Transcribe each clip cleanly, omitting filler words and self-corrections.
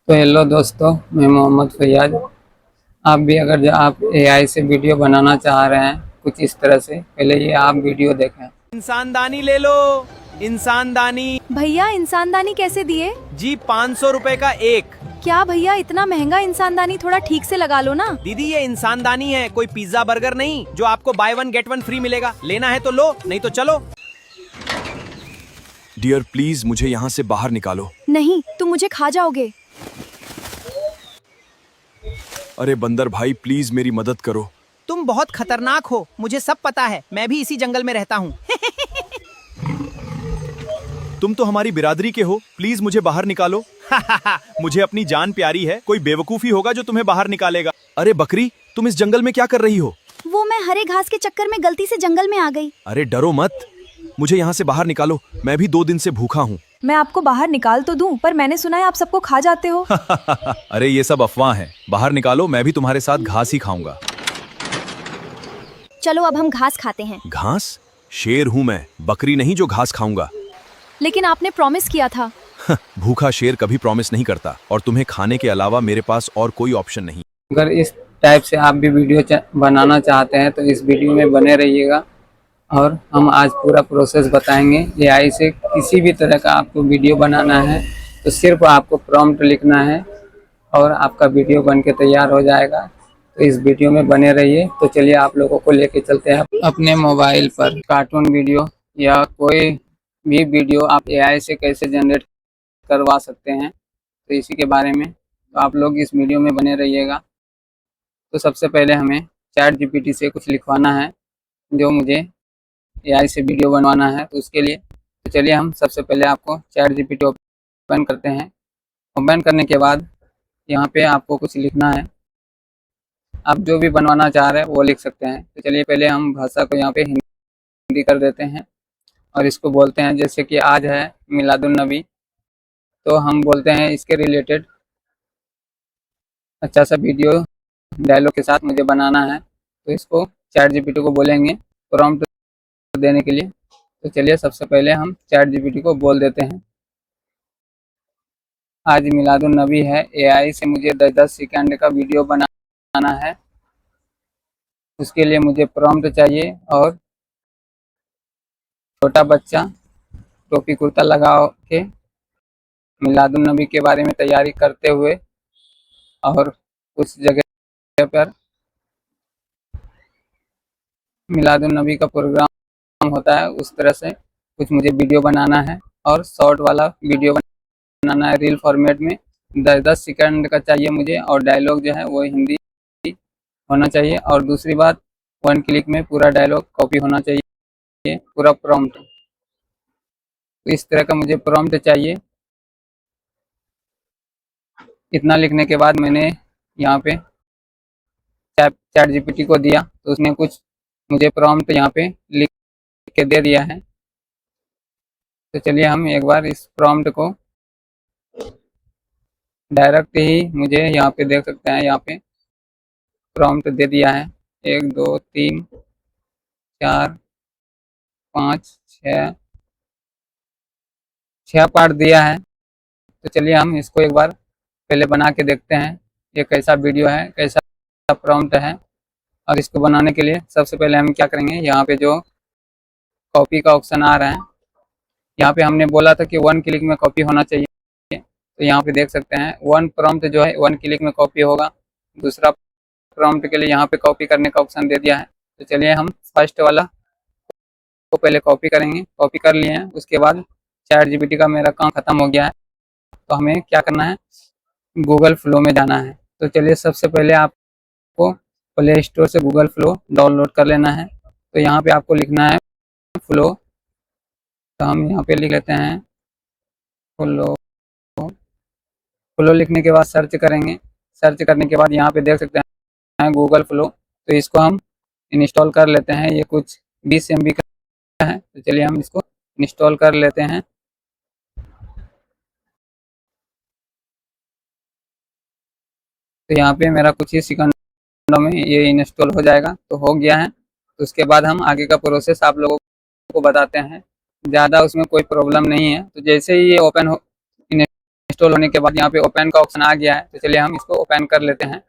तो हेलो दोस्तों, मैं मोहम्मद फैयाज। आप भी अगर जो आप एआई से वीडियो बनाना चाह रहे हैं कुछ इस तरह से, पहले ये आप वीडियो देखें। इंसानदानी ले लो। इंसानदानी भैया इंसानदानी कैसे दिए? जी 500 रुपए का एक। क्या भैया इतना महंगा इंसानदानी, थोड़ा ठीक से लगा लो ना। दीदी ये इंसानदानी है, कोई पिज्जा बर्गर नहीं जो आपको by one get one free मिलेगा। लेना है तो लो, नहीं तो चलो। डियर प्लीज मुझे यहाँ से बाहर निकालो। नहीं, तुम मुझे खा जाओगे। अरे बंदर भाई प्लीज मेरी मदद करो। तुम बहुत खतरनाक हो, मुझे सब पता है, मैं भी इसी जंगल में रहता हूँ। तुम तो हमारी बिरादरी के हो, प्लीज मुझे बाहर निकालो। मुझे अपनी जान प्यारी है, कोई बेवकूफी होगा जो तुम्हें बाहर निकालेगा। अरे बकरी, तुम इस जंगल में क्या कर रही हो? वो मैं हरे घास के चक्कर में गलती से जंगल में आ गई। अरे डरो मत, मुझे यहाँ से बाहर निकालो, मैं भी 2 दिन से भूखा हूँ। मैं आपको बाहर निकाल तो दूं, पर मैंने सुना है आप सबको खा जाते हो। अरे ये सब अफवाह है, बाहर निकालो, मैं भी तुम्हारे साथ घास ही खाऊंगा। चलो अब हम घास खाते हैं। घास? शेर हूँ मैं, बकरी नहीं जो घास खाऊंगा। लेकिन आपने प्रॉमिस किया था। भूखा शेर कभी प्रॉमिस नहीं करता, और तुम्हें खाने के अलावा मेरे पास और कोई ऑप्शन नहीं। अगर इस टाइप से आप भी वीडियो बनाना चाहते हैं तो इस वीडियो में बने रहिएगा, और हम आज पूरा प्रोसेस बताएंगे। एआई से किसी भी तरह का आपको वीडियो बनाना है तो सिर्फ आपको प्रॉम्प्ट लिखना है और आपका वीडियो बन के तैयार हो जाएगा। तो इस वीडियो में बने रहिए। तो चलिए आप लोगों को लेके चलते हैं अपने मोबाइल पर। कार्टून वीडियो या कोई भी वीडियो आप एआई से कैसे जनरेट करवा सकते हैं, तो इसी के बारे में तो आप लोग इस वीडियो में बने रहिएगा। तो सबसे पहले हमें चैट जीपीटी से कुछ लिखवाना है जो मुझे एआई से वीडियो बनवाना है। तो उसके लिए तो चलिए हम सबसे पहले आपको चैट जीपीटी ओपन करते हैं। ओपन करने के बाद यहाँ पे आपको कुछ लिखना है, आप जो भी बनवाना चाह रहे हैं वो लिख सकते हैं। तो चलिए पहले हम भाषा को यहाँ पे हिंदी कर देते हैं और इसको बोलते हैं, जैसे कि आज है मिलादुन्नबी, तो हम बोलते हैं इसके रिलेटेड अच्छा सा वीडियो डायलॉग के साथ मुझे बनाना है। तो इसको चैट जीपीटी को बोलेंगे प्रॉम्प्ट देने के लिए। तो चलिए सबसे पहले हम चैट जीपीटी को बोल देते हैं, आज मिलादुन्नबी है, एआई से मुझे 10-10 सेकंड का वीडियो बनाना है। उसके लिए मुझे प्रॉम्प्ट चाहिए और छोटा बच्चा टोपी कुर्ता लगा के मिलादुन्नबी के बारे में तैयारी करते हुए और उस जगह पर मिलादुन्नबी का प्रोग्राम होता है उस तरह से कुछ मुझे वीडियो बनाना है। और शॉर्ट वाला वीडियो बनाना है, रील फॉर्मेट में 10-10 सेकंड का चाहिए मुझे, और डायलॉग जो है वो हिंदी होना चाहिए। और दूसरी बात, 1 क्लिक में पूरा डायलॉग कॉपी होना चाहिए, पूरा प्रॉम्प्ट। तो इस तरह का मुझे प्रॉम्प्ट चाहिए। इतना लिखने के बाद मैंने यहाँ पे चैट जीपीटी को दिया, तो उसने कुछ मुझे प्रॉम्प्ट यहाँ पे लिख के दे दिया है। तो चलिए हम एक बार इस प्रॉम्प्ट को डायरेक्ट ही मुझे यहाँ पे देख सकते हैं, यहाँ पे प्रॉम्प्ट दे दिया है 1 2 3 4 5 6 पार्ट दिया है। तो चलिए हम इसको एक बार पहले बना के देखते हैं ये कैसा वीडियो है, कैसा प्रॉम्प्ट है। और इसको बनाने के लिए सबसे पहले हम क्या करेंगे, यहाँ पे जो कॉपी का ऑप्शन आ रहा है, यहाँ पे हमने बोला था कि 1 क्लिक में कॉपी होना चाहिए। तो यहाँ पे देख सकते हैं 1 प्रॉम्प्ट जो है 1 क्लिक में कॉपी होगा। दूसरा प्रॉम्प्ट के लिए यहाँ पे कॉपी करने का ऑप्शन दे दिया है। तो चलिए हम फर्स्ट वाला को पहले कॉपी करेंगे। कॉपी कर लिए हैं, उसके बाद चैट जीपीटी का मेरा काम खत्म हो गया है। तो हमें क्या करना है, गूगल फ्लो में जाना है। तो चलिए सबसे पहले आपको प्ले स्टोर से गूगल फ्लो डाउनलोड कर लेना है। तो यहाँ पे आपको लिखना है फ्लो। तो हम यहाँ पे लिख लेते हैं फ्लो। फ्लो लिखने के बाद सर्च करेंगे। सर्च करने के बाद यहाँ पे देख सकते हैं गूगल फ्लो। तो इसको हम इंस्टॉल कर लेते हैं, ये कुछ 20 MB का है। तो चलिए हम इसको इंस्टॉल कर लेते हैं। तो यहाँ पे मेरा कुछ ही सेकंडों में ये इंस्टॉल हो जाएगा। तो हो गया है। तो उसके बाद हम आगे का प्रोसेस आप लोगों को बताते हैं। ज़्यादा उसमें कोई प्रॉब्लम नहीं है। तो जैसे ही ये ओपन हो इंस्टॉल होने के बाद यहाँ पे ओपन का ऑप्शन आ गया है, तो चलिए हम इसको ओपन कर लेते हैं।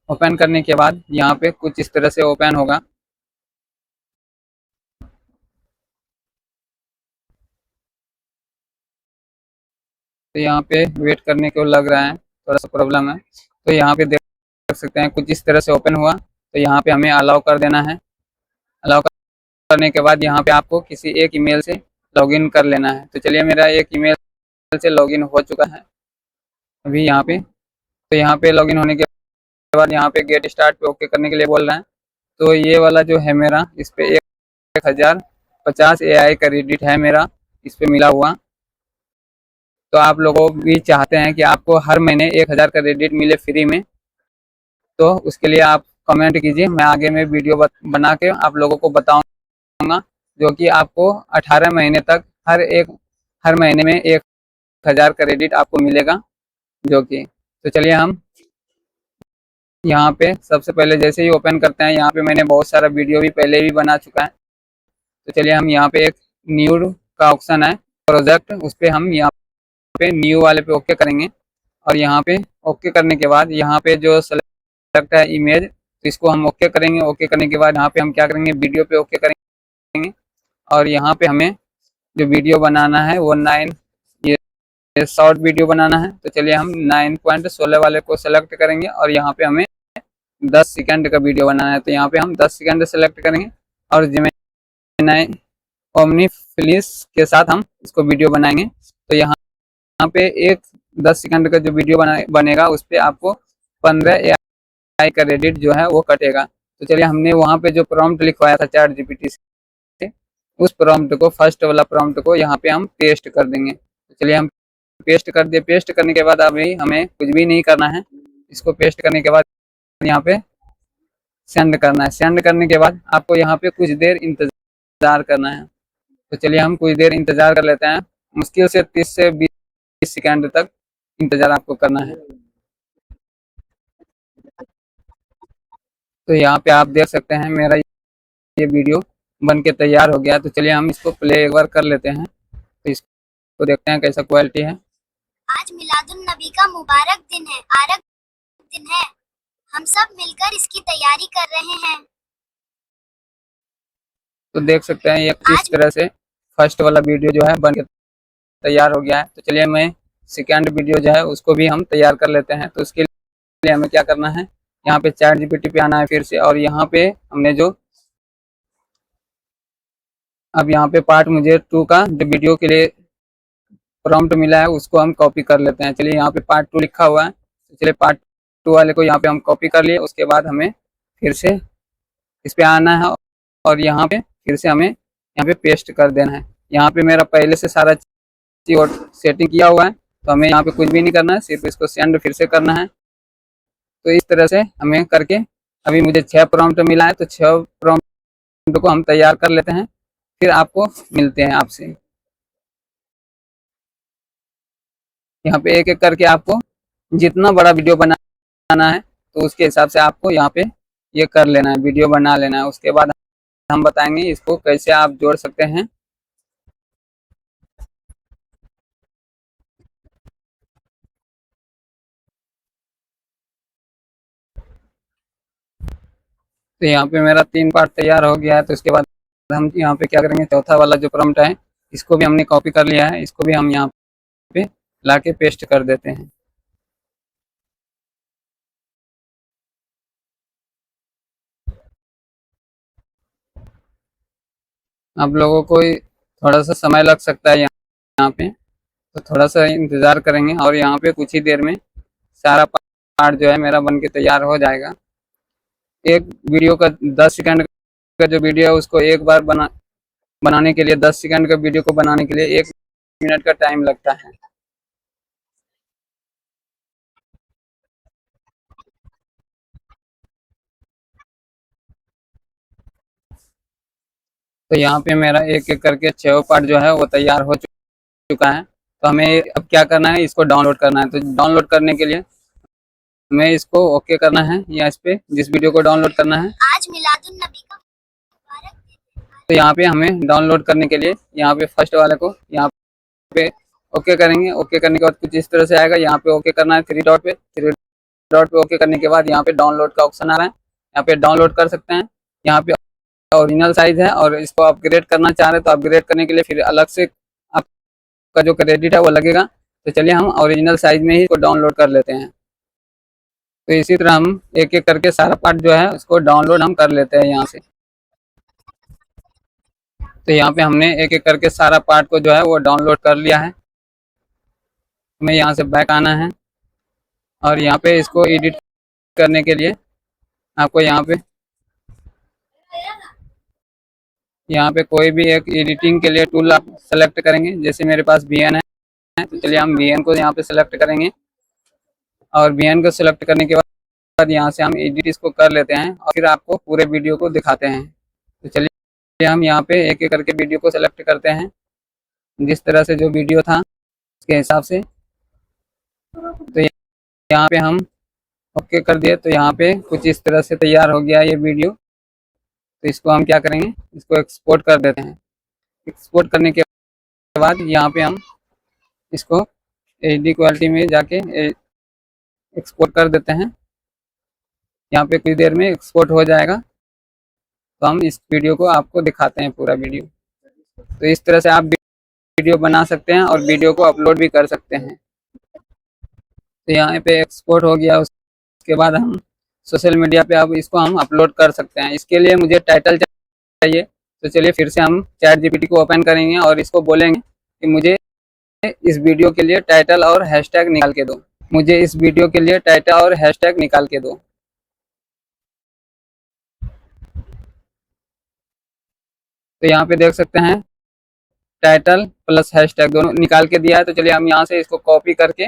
ओपन करने के बाद यहाँ पे कुछ इस तरह से ओपन होगा। तो यहाँ पे वेट करने को लग रहा है, थोड़ा सा प्रॉब्लम है। तो यहाँ पे देख सकते हैं कुछ इस तरह से ओपन हुआ। तो यहाँ पे हमें अलाउ कर देना है। अलाउ करने के बाद यहाँ पे आपको किसी एक ईमेल से लॉगिन कर लेना है। तो चलिए मेरा एक ईमेल से लॉगिन हो चुका है अभी यहाँ पे। तो यहाँ पे लॉगिन होने के बाद यहाँ पे गेट स्टार्ट पे ओके करने के लिए बोल रहा है। तो ये वाला जो है मेरा, इस पे 1050 AI क्रेडिट है मेरा इस पे मिला हुआ। तो आप लोगों भी चाहते हैं कि आपको हर महीने 1000 क्रेडिट मिले फ्री में, तो उसके लिए आप कमेंट कीजिए, मैं आगे में वीडियो बना के आप लोगों को बताऊंगा, जो कि आपको 18 महीने तक हर महीने में 1000 क्रेडिट आपको मिलेगा जो कि। तो चलिए हम यहाँ पे सबसे पहले जैसे ही ओपन करते हैं, यहाँ पे मैंने बहुत सारा वीडियो भी पहले भी बना चुका है। तो चलिए हम यहाँ पे एक न्यू का ऑप्शन है प्रोजेक्ट, उस पर हम यहाँ पे न्यू वाले पे ओके करेंगे। और यहाँ पे ओके करने के बाद यहाँ पे जो सेलेक्ट है इमेज, तो इसको हम ओके करेंगे। ओके करने के बाद यहाँ पे हम क्या करेंगे, वीडियो पे ओके करेंगे। और यहाँ पे हमें जो वीडियो बनाना है वो 9 ये शॉर्ट वीडियो बनाना है। तो चलिए हम 9.16 वाले को सेलेक्ट करेंगे और यहाँ पे हमें 10 सेकंड का वीडियो बनाना है। तो यहाँ पे हम 10 सेकंड सेलेक्ट करेंगे और जेमिनी ओमनी फ्लिस के साथ हम इसको वीडियो बनाएंगे। तो यहाँ पे एक 10 सेकंड का जो वीडियो बनेगा उस पर आपको 15 AI क्रेडिट जो है वो कटेगा। तो चलिए हमने वहाँ पे जो प्रॉम्प्ट लिखवाया था चैट जीपीटी से, उस प्रॉम्प्ट को, फर्स्ट वाला प्रॉम्प्ट को यहाँ पे हम पेस्ट कर देंगे। तो चलिए हम पेस्ट कर दिए। पेस्ट करने के बाद अभी हमें कुछ भी नहीं करना है। इसको पेस्ट करने के बाद यहाँ पे सेंड करना है। सेंड करने के बाद आपको यहाँ पे कुछ देर इंतज़ार करना है। तो चलिए हम कुछ देर इंतज़ार कर लेते हैं। मुश्किल से 30 से 20 सेकंड तक इंतज़ार आपको करना है। तो यहाँ पे आप देख सकते हैं मेरा ये वीडियो बन के तैयार हो गया। तो चलिए हम इसको प्ले एक बार कर लेते हैं। तो इसको देखते हैं कैसा क्वालिटी है। आज मिलादुन नबी का मुबारक दिन है, आरग दिन है। हम सब मिलकर इसकी तैयारी कर रहे हैं। तो देख सकते हैं ये किस तरह से फर्स्ट वाला वीडियो जो है बन के तैयार हो गया है। तो चलिए मैं सेकंड वीडियो जो है उसको भी हम तैयार कर लेते हैं। तो उसके लिए हमें क्या करना है, यहाँ पे चैट जीपीटी पे आना है फिर से। और यहाँ पे हमने जो अब यहाँ पे पार्ट मुझे 2 का जो वीडियो के लिए प्रॉम्प्ट मिला है उसको हम कॉपी कर लेते हैं। चलिए यहाँ पे पार्ट 2 लिखा हुआ है। तो चलिए पार्ट 2 वाले को यहाँ पे हम कॉपी कर लिए। उसके बाद हमें फिर से इस पे आना है और यहाँ पे फिर से हमें यहाँ पे पेस्ट कर देना है। यहाँ पे मेरा पहले से सारा चीज और सेटिंग किया हुआ है, तो हमें यहाँ पे कुछ भी नहीं करना है, सिर्फ इसको सेंड फिर से करना है। तो इस तरह से हमें करके अभी मुझे 6 प्रॉम्प्ट मिला है। तो 6 प्रॉम्प्ट को हम तैयार कर लेते हैं, फिर आपको मिलते हैं आपसे। यहाँ पे एक एक करके आपको जितना बड़ा वीडियो बनाना है तो उसके हिसाब से आपको यहाँ पे ये कर लेना है, वीडियो बना लेना है। उसके बाद हम बताएंगे इसको कैसे आप जोड़ सकते हैं। तो यहाँ पे मेरा 3 पार्ट तैयार हो गया है। तो इसके बाद हम यहाँ पे क्या करेंगे, चौथा वाला जो प्रॉम्प्ट है इसको भी हमने कॉपी कर लिया है, इसको भी हम यहाँ पे लाके पेस्ट कर देते हैं। आप लोगों को थोड़ा सा समय लग सकता है यहाँ पे, तो थोड़ा सा इंतज़ार करेंगे और यहाँ पे कुछ ही देर में सारा पार्ट जो है मेरा बन के तैयार हो जाएगा। एक वीडियो का 10 सेकंड का जो वीडियो है उसको एक बार बनाने के लिए, 10 सेकंड का वीडियो को बनाने के लिए 1 मिनट का टाइम लगता है। तो यहाँ पे मेरा एक एक करके 6 पार्ट जो है वो तैयार हो चुका है। तो हमें अब क्या करना है, इसको डाउनलोड करना है। तो डाउनलोड करने के लिए हमें इसको ओके करना है, या इस पे जिस वीडियो को डाउनलोड करना है। आज मिलादुन नबी का मुबारक दिन है। तो यहाँ पे हमें डाउनलोड करने के लिए यहाँ पे फर्स्ट वाले को यहाँ पे ओके करेंगे। ओके करने के बाद कुछ इस तरह से आएगा। यहाँ पे ओके करना है, थ्री डॉट पे ओके करने के बाद यहाँ पे डाउनलोड का ऑप्शन आ रहा है, यहाँ पे डाउनलोड कर सकते हैं। यहाँ पे ओरिजिनल साइज है और इसको अपग्रेड करना चाह रहे हैं तो अपग्रेड करने के लिए फिर अलग से आपका जो क्रेडिट है वो लगेगा। तो चलिए हम ओरिजिनल साइज में ही इसको डाउनलोड कर लेते हैं। तो इसी तरह हम एक एक करके सारा पार्ट जो है उसको डाउनलोड हम कर लेते हैं यहाँ से। तो यहाँ पे हमने एक एक करके सारा पार्ट को जो है वो डाउनलोड कर लिया है। हमें यहाँ से बैक आना है और यहाँ पे इसको एडिट करने के लिए आपको यहाँ पे कोई भी एक एडिटिंग के लिए टूल आप सेलेक्ट करेंगे। जैसे मेरे पास VN है तो चलिए हम VN को यहाँ पे सेलेक्ट करेंगे और VN को सेलेक्ट करने के बाद यहाँ से हम एडिट इसको कर लेते हैं और फिर आपको पूरे वीडियो को दिखाते हैं। तो चलिए हम यहाँ पे एक एक करके वीडियो को सेलेक्ट करते हैं जिस तरह से जो वीडियो था उसके हिसाब से। तो यहाँ पे हम ओके कर दिए तो यहाँ पे कुछ इस तरह से तैयार हो गया ये वीडियो। तो इसको हम क्या करेंगे, इसको एक्सपोर्ट कर देते हैं। एक्सपोर्ट करने के बाद यहाँ पे हम इसको HD क्वालिटी में जाके एक्सपोर्ट कर देते हैं। यहाँ पे कुछ देर में एक्सपोर्ट हो जाएगा तो हम इस वीडियो को आपको दिखाते हैं पूरा वीडियो। तो इस तरह से आप वीडियो बना सकते हैं और वीडियो को अपलोड भी कर सकते हैं। तो यहाँ पे एक्सपोर्ट हो गया, उसके बाद हम सोशल मीडिया पे अब इसको हम अपलोड कर सकते हैं। इसके लिए मुझे टाइटल चाहिए। तो चलिए फिर से हम ChatGPT को ओपन करेंगे और इसको बोलेंगे कि मुझे इस वीडियो के लिए टाइटल और हैशटैग निकाल के दो। मुझे इस वीडियो के लिए टाइटल और हैशटैग निकाल के दो। तो यहाँ पे देख सकते हैं टाइटल प्लस हैशटैग दोनों निकाल के दिया है। तो चलिए हम यहाँ से इसको कॉपी करके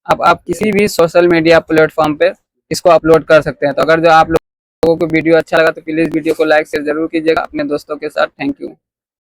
अब आप किसी भी सोशल मीडिया प्लेटफॉर्म पे इसको अपलोड कर सकते हैं। तो अगर जो आप लोगों को वीडियो अच्छा लगा तो प्लीज़ वीडियो को लाइक शेयर जरूर कीजिएगा अपने दोस्तों के साथ। Thank you.